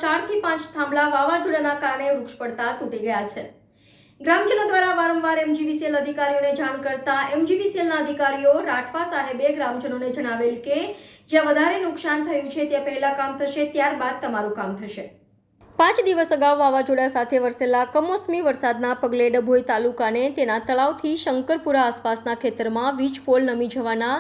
4 થી 5 થાંભલા વાવાઝોડાના કારણે વૃક્ષ પડતા તૂટી ગયા છે। ગ્રામજનો દ્વારા વારંવાર એમજીવીસીએલ અધિકારીઓને જાણ કરતા એમજીવીસીએલના અધિકારીઓ રાઠવા સાહેબે ગ્રામજનોને જણાવેલ કે જ્યાં વધારે નુકસાન થયું છે ત્યાં પહેલા કામ થશે, ત્યારબાદ તમારું કામ થશે। 5 દિવસ અગાઉ વાવાઝોડા સાથે વરસેલા કમોસમી વરસાદના પગલે ડભોઈ તાલુકાને તેના તળાવથી શંકરપુરા આસપાસના ખેતરમાં વીજ પોલ નમી જવાના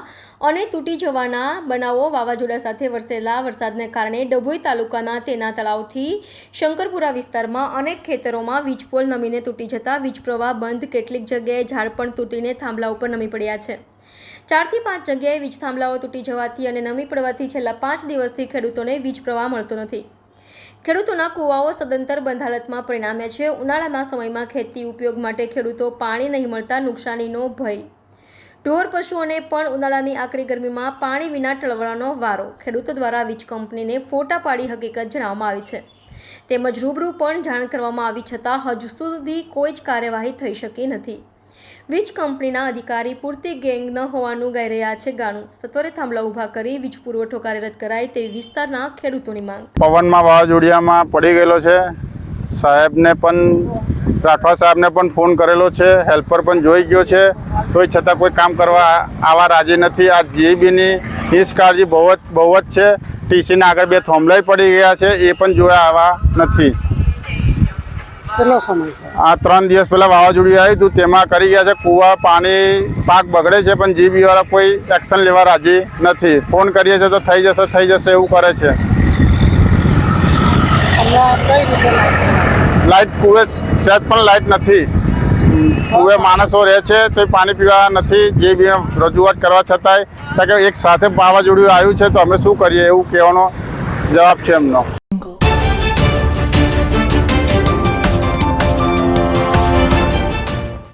અને તૂટી જવાના બનાવો વાવાઝોડા સાથે વરસેલા વરસાદને કારણે ડભોઈ તાલુકાના તેના તળાવથી શંકરપુરા વિસ્તારમાં અનેક ખેતરોમાં વીજ પોલ નમીને તૂટી જતા વીજ પ્રવાહ બંધ, કેટલીક જગ્યાએ ઝાડ પણ તૂટીને થાંભલા ઉપર નમી પડ્યા છે। 4 થી 5 જગ્યાએ વીજ થાંભલાઓ તૂટી જવાથી અને નમી પડવાથી છેલ્લા 5 દિવસથી ખેડૂતોને વીજ પ્રવાહ મળતો નથી। ખેડૂતોના કૂવાઓ સદંતર બંધ હાલતમાં પરિણમ્યા છે। ઉનાળાના સમયમાં ખેતી ઉપયોગ માટે ખેડૂતો પાણી નહીં મળતા નુકસાનીનો ભય, ઢોર પશુઓને પણ ઉનાળાની આકરી ગરમીમાં પાણી વિના ટળવળવાનો વારો। ખેડૂતો દ્વારા વીજ કંપનીને ફોટા પાડી હકીકત જણાવવામાં આવી છે, તેમજ રૂબરૂ પણ જાણ કરવામાં આવી છતાં હજુ સુધી કોઈ જ કાર્યવાહી થઈ શકી નથી। વીજ કંપનીના અધિકારી પૂરતી ગેંગ ન હોવાનું ગાઈ રહ્યા છે ગાણું। સત્વરે થાંભલા ઊભા કરી વીજ પુરવઠો કાર્યરત કરાય તેવી વિસ્તારના ખેડૂતોની માંગ। પવનમાં વાવાઝોડિયામાં પડી ગયેલો છે। સાહેબને પણ રાઠવા સાહેબને પણ ફોન કરેલો છે, હેલ્પર પણ જોઈ ગયો છે, તોય છતાં કોઈ કામ કરવા આવા રાજી નથી। આ જીબીની નિષ્કાળજી બહુ જ છે। ટીસીના આગળ 2 થોંભલાઈ પડી ગયા છે, એ પણ જોયા આવા નથી। કેટલો સમય આ 3 દિવસ પહેલાં વાવાઝોડું આવ્યું હતું, તેમાં કરી ગયા છે કૂવા, પાણી, પાક બગડે છે, પણ જીબીવાળા કોઈ એક્શન લેવા રાજી નથી। ફોન કરીએ છીએ તો થઈ જશે એવું કરે છે। લાઇટ કુએ સહેજ પણ લાઇટ નથી, કુએ માણસો રહે છે તો પાણી પીવા નથી। જે બી રજૂઆત કરવા છતાંય કે એક સાથે વાવાઝોડું આવ્યું છે તો અમે શું કરીએ એવું કહેવાનો જવાબ છે એમનો।